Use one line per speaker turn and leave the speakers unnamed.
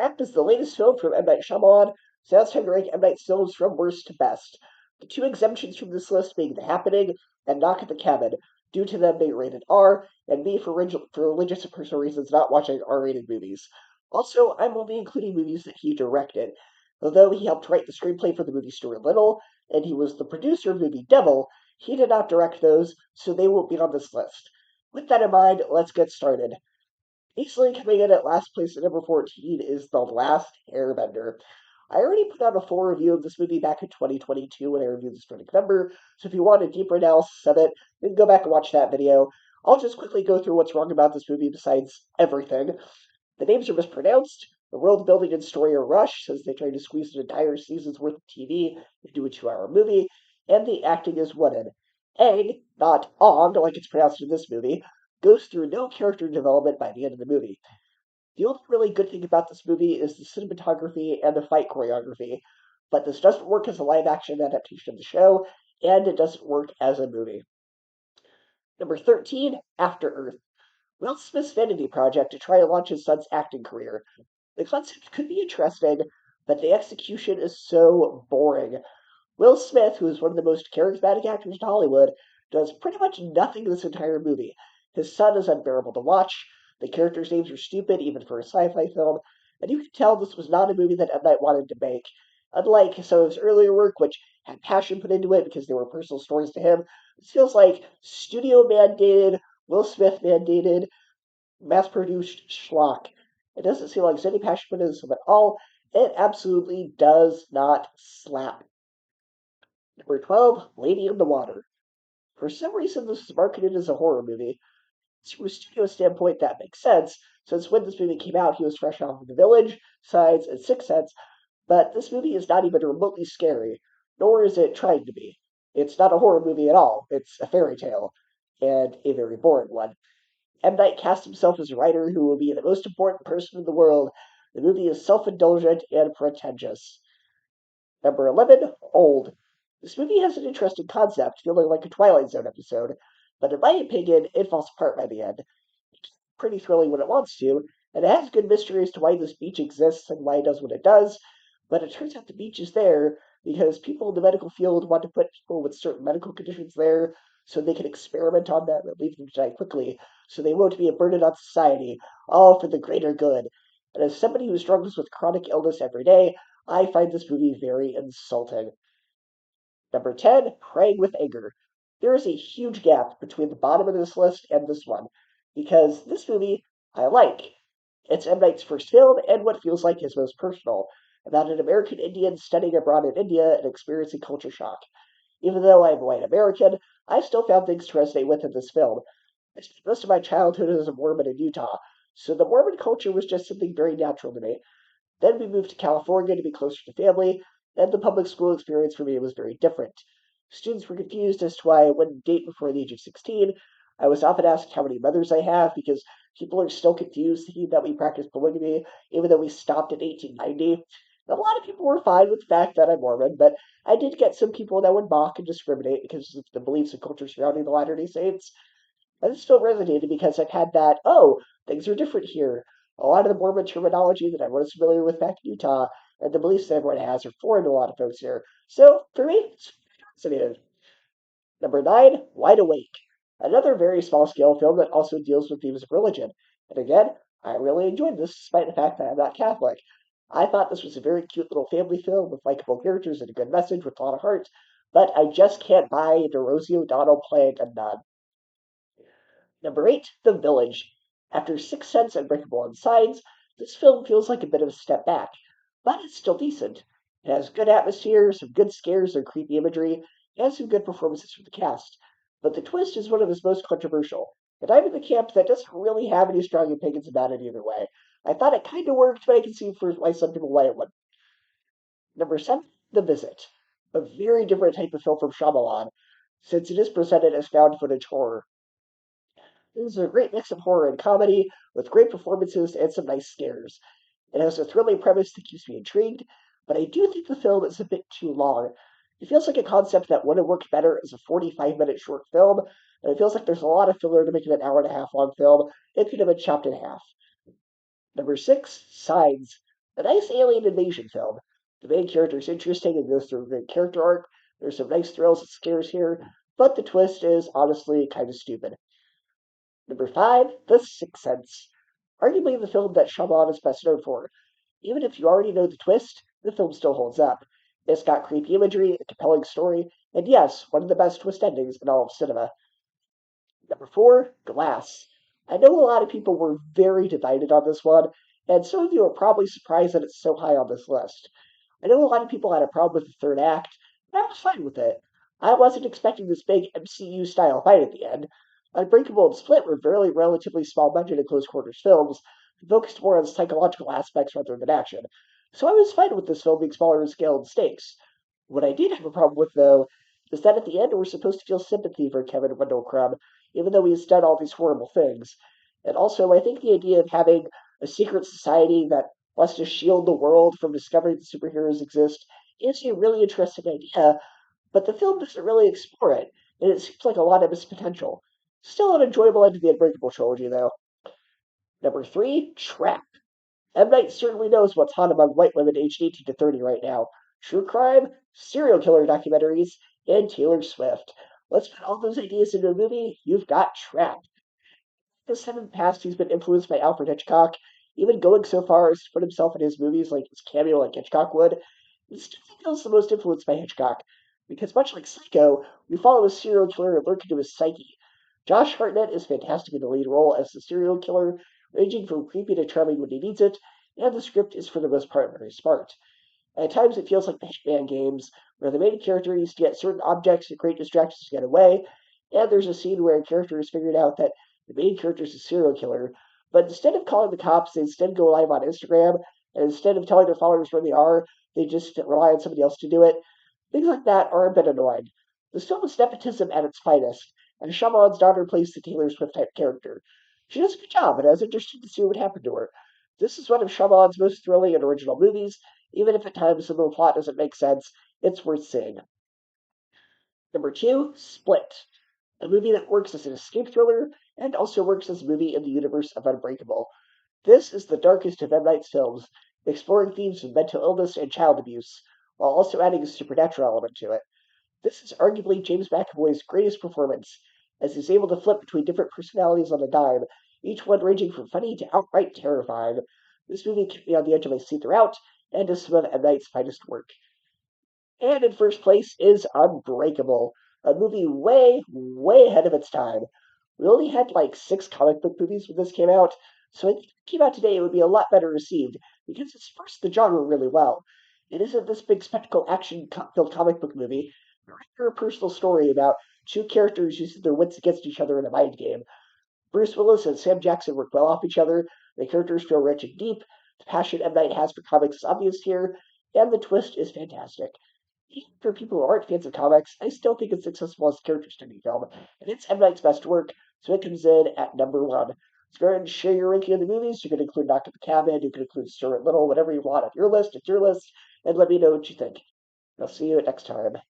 Wrapped is the latest film from M. Night Shyamalan, so now it's time to rank M. Night's films from worst to best. The two exemptions from this list being The Happening and Knock at the Cabin, due to them being rated R, and me for religious and personal reasons not watching R-rated movies. Also, I'm only including movies that he directed. Although he helped write the screenplay for the movie Stuart Little, and he was the producer of the movie Devil, he did not direct those, so they won't be on this list. With that in mind, let's get started. Easily coming in at last place at number 14 is The Last Airbender. I already put out a full review of this movie back in 2022 when I reviewed this for November, so if you want a deeper analysis of it, then go back and watch that video. I'll just quickly go through what's wrong about this movie besides everything. The names are mispronounced, the world building and story are rushed, since they tried to squeeze an entire season's worth of TV into a 2-hour movie, and the acting is wooden. Aang, not Ong like it's pronounced in this movie, goes through no character development by the end of the movie. The only really good thing about this movie is the cinematography and the fight choreography, but this doesn't work as a live action adaptation of the show, and it doesn't work as a movie. Number 13, After Earth. Will Smith's vanity project to try and launch his son's acting career. The concept could be interesting, but the execution is so boring. Will Smith, who is one of the most charismatic actors in Hollywood, does pretty much nothing in this entire movie. His son is unbearable to watch, the characters' names are stupid even for a sci-fi film, and you can tell this was not a movie that M. Night wanted to make. Unlike some of his earlier work, which had passion put into it because they were personal stories to him, this feels like studio mandated, Will Smith mandated, mass-produced schlock. It doesn't seem like there's any passion put into this film at all. It absolutely does not slap. Number 12, Lady in the Water. For some reason, this was marketed as a horror movie. From a studio standpoint, that makes sense, since when this movie came out, he was fresh off of The Village, Signs, and Sixth Sense, but this movie is not even remotely scary, nor is it trying to be. It's not a horror movie at all, it's a fairy tale, and a very boring one. M. Night cast himself as a writer who will be the most important person in the world. The movie is self-indulgent and pretentious. Number 11, Old. This movie has an interesting concept, feeling like a Twilight Zone episode, but in my opinion, it falls apart by the end. It's pretty thrilling when it wants to, and it has good mystery as to why this beach exists and why it does what it does, but it turns out the beach is there because people in the medical field want to put people with certain medical conditions there so they can experiment on them and leave them to die quickly, so they won't be a burden on society, all for the greater good. And as somebody who struggles with chronic illness every day, I find this movie very insulting. Number 10, Praying with Anger. There is a huge gap between the bottom of this list and this one, because this movie I like. It's M. Night's first film and what feels like his most personal, about an American Indian studying abroad in India and experiencing culture shock. Even though I'm white American, I still found things to resonate with in this film. I spent most of my childhood as a Mormon in Utah, so the Mormon culture was just something very natural to me. Then we moved to California to be closer to family, and the public school experience for me was very different. Students were confused as to why I wouldn't date before the age of 16. I was often asked how many mothers I have because people are still confused thinking that we practice polygamy, even though we stopped in 1890. A lot of people were fine with the fact that I'm Mormon, but I did get some people that would mock and discriminate because of the beliefs and culture surrounding the Latter-day Saints. I just felt resonated because I've had that, oh, things are different here. A lot of the Mormon terminology that everyone is familiar with back in Utah and the beliefs that everyone has are foreign to a lot of folks here. So, for me, it's fascinating. Number 9, Wide Awake. Another very small scale film that also deals with themes of religion. And again, I really enjoyed this despite the fact that I'm not Catholic. I thought this was a very cute little family film with likable characters and a good message with a lot of heart, but I just can't buy into Rosie O'Donnell playing a nun. Number 8, The Village. After Sixth Sense and Unbreakable and Signs, this film feels like a bit of a step back, but it's still decent. It has good atmosphere, some good scares and creepy imagery, and some good performances from the cast. But the twist is one of his most controversial, and I'm in the camp that doesn't really have any strong opinions about it either way. I thought it kind of worked, but I can see for why some people why it wouldn't. Number 7, The Visit. A very different type of film from Shyamalan, since it is presented as found footage horror. This is a great mix of horror and comedy, with great performances and some nice scares. It has a thrilling premise that keeps me intrigued, but I do think the film is a bit too long. It feels like a concept that would have worked better as a 45-minute short film, and it feels like there's a lot of filler to make it an hour and a half long film. It could have been chopped in half. Number 6, Signs. A nice alien invasion film. The main character is interesting and goes through a great character arc. There's some nice thrills and scares here, but the twist is honestly kind of stupid. Number 5, The Sixth Sense. Arguably the film that Shyamalan is best known for. Even if you already know the twist, the film still holds up. It's got creepy imagery, a compelling story, and yes, one of the best twist endings in all of cinema. Number 4, Glass. I know a lot of people were very divided on this one, and some of you are probably surprised that it's so high on this list. I know a lot of people had a problem with the third act, and I was fine with it. I wasn't expecting this big MCU style fight at the end. Unbreakable and Split were very relatively small budget and close quarters films, focused more on psychological aspects rather than action. So I was fine with this film being smaller in scale and stakes. What I did have a problem with, though, is that at the end we're supposed to feel sympathy for Kevin Wendell Crumb, even though he's done all these horrible things. And also, I think the idea of having a secret society that wants to shield the world from discovering that superheroes exist is a really interesting idea, but the film doesn't really explore it, and it seems like a lot of its potential. Still an enjoyable end to the Unbreakable trilogy, though. Number 3, Trap. M. Night certainly knows what's hot among white women aged 18 to 30 right now. True crime, serial killer documentaries, and Taylor Swift. Let's put all those ideas into a movie. You've got Trap. This time in the past, he's been influenced by Alfred Hitchcock, even going so far as to put himself in his movies like his cameo like Hitchcock would. He still feels the most influenced by Hitchcock, because much like Psycho, we follow a serial killer and lurk into his psyche. Josh Hartnett is fantastic in the lead role as the serial killer, ranging from creepy to charming when he needs it, and the script is for the most part very smart. At times it feels like the Hitman games, where the main character needs to get certain objects and create distractions to get away, and there's a scene where a character has figured out that the main character is a serial killer, but instead of calling the cops, they instead go live on Instagram, and instead of telling their followers where they are, they just rely on somebody else to do it. Things like that are a bit annoying. This film is nepotism at its finest, and Shyamalan's daughter plays the Taylor Swift type character. She does a good job, and I was interested to see what happened to her. This is one of Shyamalan's most thrilling and original movies, even if at times some of the plot doesn't make sense. It's worth seeing. Number 2, Split. A movie that works as an escape thriller and also works as a movie in the universe of Unbreakable. This is the darkest of M. Night's films, exploring themes of mental illness and child abuse, while also adding a supernatural element to it. This is arguably James McAvoy's greatest performance, as he's able to flip between different personalities on a dime, each one ranging from funny to outright terrifying. This movie kept me on the edge of my seat throughout, and is some of M. Night's finest work. And in first place is Unbreakable, a movie way, way ahead of its time. We only had like 6 comic book movies when this came out, so I think if it came out today, it would be a lot better received because it's first the genre really well. It isn't this big spectacle action filled comic book movie, but rather a personal story about two characters using their wits against each other in a mind game. Bruce Willis and Sam Jackson work well off each other, the characters feel rich and deep, the passion M. Night has for comics is obvious here, and the twist is fantastic. Even for people who aren't fans of comics, I still think it's successful as a character study film, and it's M. Night's best work, so it comes in at number 1. So go ahead and share your ranking of the movies. You can include Knock at the Cabin, you can include Stuart Little, whatever you want on your list, it's your list, and let me know what you think. I'll see you next time.